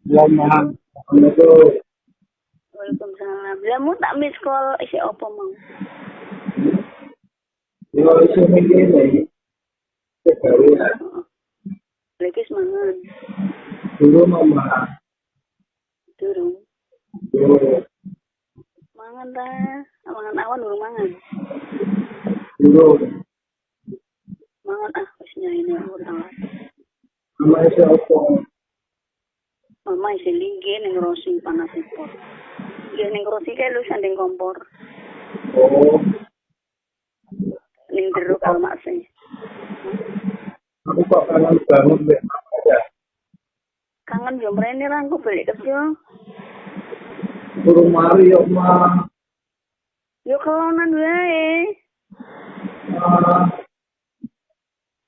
Lemah. Itu Waalaikumsalam. Lamu tak miss call isi apa mau? yo iso ngene. Sekarang ya. Lagi semangat. Dulu mama. Durung. Dulu. Mangan ta. Mangan awan durung mangan. Dulu. Mangan wis nyaine ora. Mama iso apa? Mama isi lingge ning rosi panas impor. Ya ning rosi kae lu sanding kompor. Oh. Ning jero kalau makse. Aku kok kangen banget deh. Ya. Kangen yo mrene ra aku balik kerja. Burung mari yo mah. Yo kelonan wae.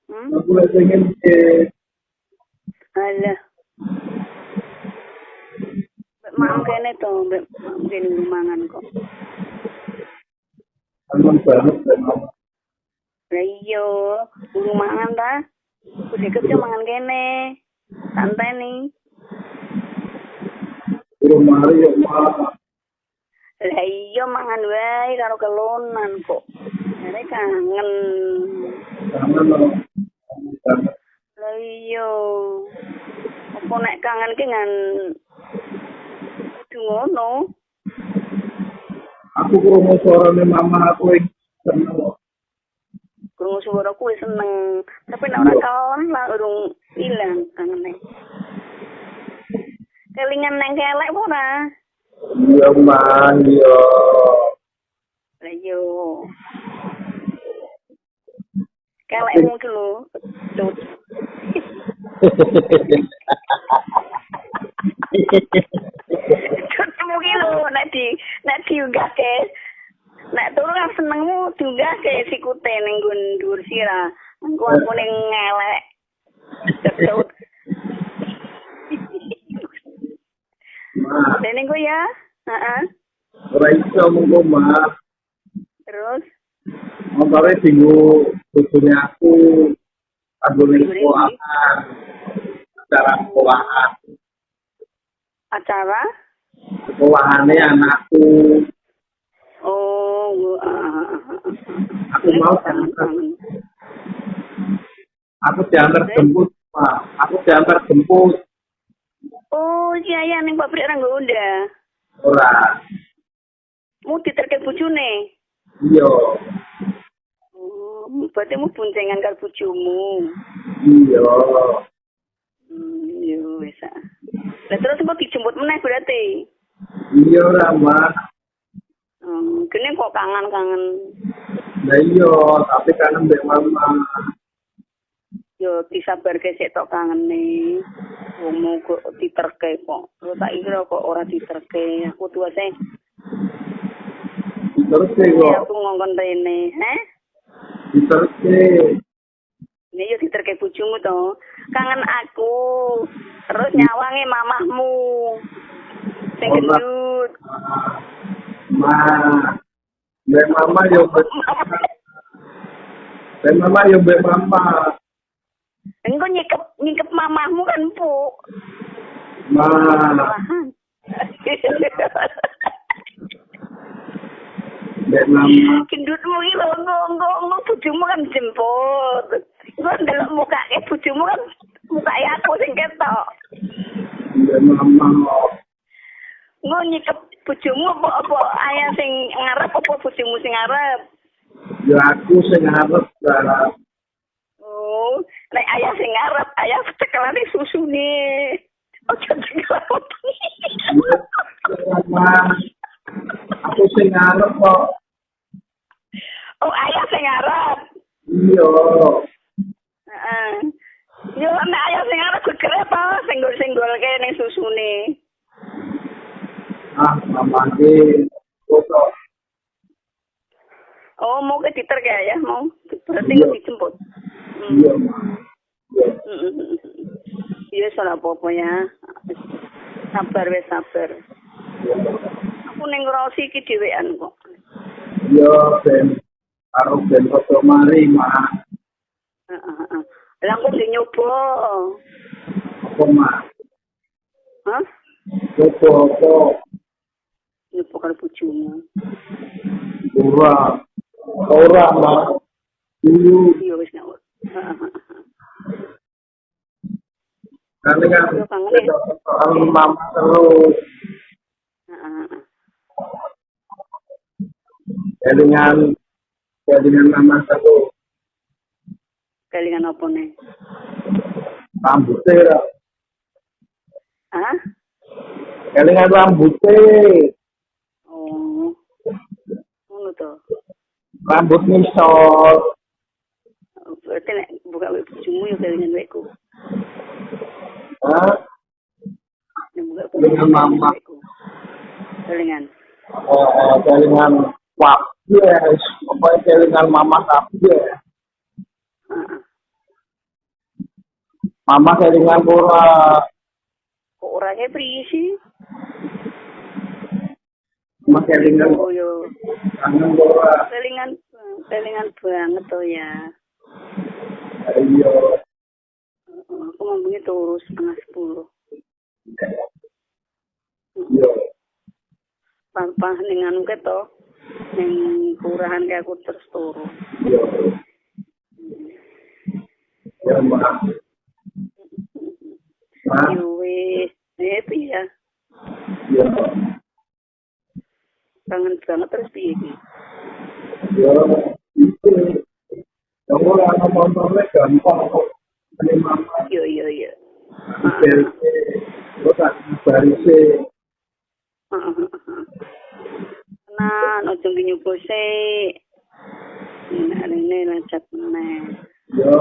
Aku pengen ke Alah. Mam kene to, mam kene mangan kok. kangen banget deh mama. Lah iya, durung mangan ta? Kudu kerja mangan kene. Santai nih. Burung mari yo mah. Lah iya mangan wae karo kelonan kok. Jare kangen. Kangen loh. Kangen. Lah iya. Apa nek kangen ki ngan kudu ngono. Aku krungu suarane mama aku yang seneng loh. Krungu suara kuwi seneng. Tapi nek ora kaon lah urung ilang kangene. Kelingan nang kelek apa ora? Iya man, iya. Lah yo. Kelekmu ki lho. Cut. Cutmu ki lho nek diunggahke. Nek turu kan senengmu diunggahke sikute ning nggon dhuwur sira. Engko aku ning ngelek. Cut. Ma, Dene ku ya? Heeh. ora iso mengko mah. Terus Montore dinggo bojone aku anggone sekolahan. Acara sekolahan. acara? Sekolahane anakku. Oh, Aku mau aku diantar jemput, Pak. Aku diantar jemput. Oh, iya ning pabrik ra nggonda. Ora. Mu diterke bojone. Iya. Oh, berarti mu boncengan karo bojomu. Iya. Iya wis. Lah terus kok dijemput meneh berarti. Iya ora, Mbak. Kene kok kangen-kangen. Lah iya, tapi kangen mbek mama. Yo disabarke sik tok kangene. Wong kok diterke kok. Lu tak kira kok ora diterke. Aku tuwa sih. Diterke kok. Aku ngongkon rene, Diterke. Ini yo diterke bojomu to. Kangen aku. Terus nyawange mamahmu. Sing gendut. Ma. Mbek mama yo mbek. Mbek mama yo mbek mama. Engko nyikep mamahmu kan, Bu. Ma. Mbek mama. Gendutmu iki lho engko bojomu kan jemput. Engko ndelok mukake bojomu kan mukake aku sing ketok. Mbek mama. Engko nyikep bojomu apa ayah sing ngarep apa bojomu sing ngarep? Ya aku sing arep lah. Oh, nek ayah sing ngarep, ayah cekelane susune. Ojo cekel. Ma. Aku sing arep kok. Oh, ayah sing ngarep. Iya. Heeh. Yo nek ayah sing ngarep geger apa senggol-senggolke ning susune. Ah, mama ki foto. Oh, mau ke diterke ya, mau. Berarti nggak dijemput. Iya, Ma. Iya, salah apa-apa ya. Sabar wes sabar. Aku ning ngrosi iki dhewean kok. Iya, ben karo ben foto mari, Ma. Heeh. Lah kok nyoba. Apa, Ma? Hah? Apa? Nyoba karo bojomu. Ora mah. Dulu Iya wis ngawur. kali kan Yo kangen ya. soal mama terus kelingan mama terus Kelingan apa nih? rambutnya Hah? kelingan rambutnya Oh. Ngono to. rambut misol Berarti nek buka web bojomu yo kelingan wekku. Hah? Nek buka Kelingan mama. Kelingan. Kelingan yes. Pokoknya kelingan mama kabeh. Heeh. Mama kelingan ora. Kok ora kayak prisi? Mama kelingan Oh yo. kangen ora. Kelingan banget to ya. Iya. Aku mampunya turu 9:30. Iya. Pampas ning anu keto. Ning kelurahan kayak aku terus turu. Iya. Ya, Ma. Ma. Yo wis, piye ya? Iya. Kangen banget terus piye iki? Ya, itu. Kamu anak motornya gampang kok. Ini mama. Yo. Terus aku barisnya. Nah, ojo nyoba sik. Ini lanjut meneh. Ya,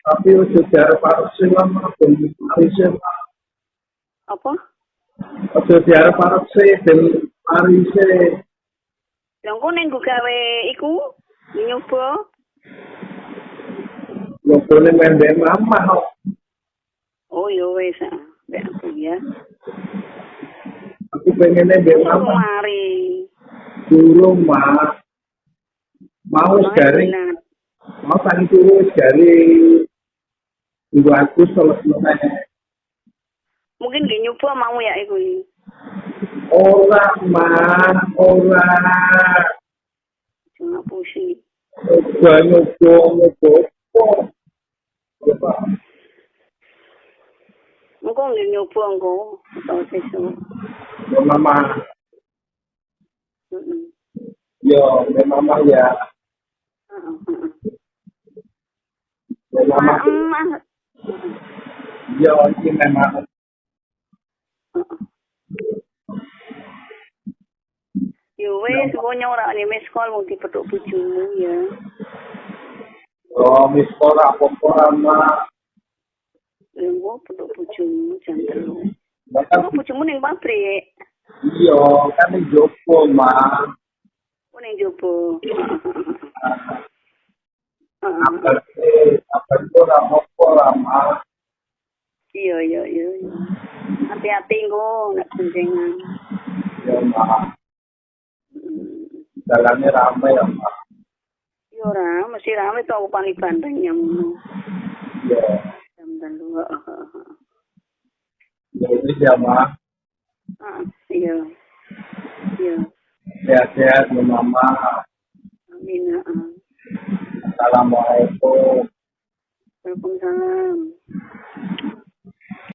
tapi udah diarep parese lama ben parese. Apa? Udah diarep parese ben parese. Yang kok ning gawe iku nyoba. Yo boleh main mama kok. Oh yo wis, mbek aku ya. Aku pengennya mama. Mari. Durung, Ma. Mau dari mau tadi turun dari 2 Agustus selesai. Mungkin gak nyoba mau ya iku. Ora, Ma, ora. Cuma pusing. Nyoba. Engko nggih nyoba engko atau sesuk. Ya mama. Heeh. Yo, ya mama ya. Ya mama. Yo, iki memang. Yo wis kok nyorane mes sekolah wong dipethuk bojomu ya. Oh, mis ora apa-apa, Ma. Lho, pethuk bojomu jam 3. Bahkan Kok bojomu ning pabrik? iya, kan ning jopo, Ma. Kok ning jopo? Apa ora apa-apa, Ma. Iya. Hati-hati engko nek boncengan. Ya, Ma. Jalannya ramai ya, Ma. Yo ora, mesti rame to aku panik banteng nyamu. Iya. Jam 3. Ya, ini ya, Ma. Iya. Sehat-sehat, ya, Mama. Amin. Assalamualaikum. Waalaikumsalam.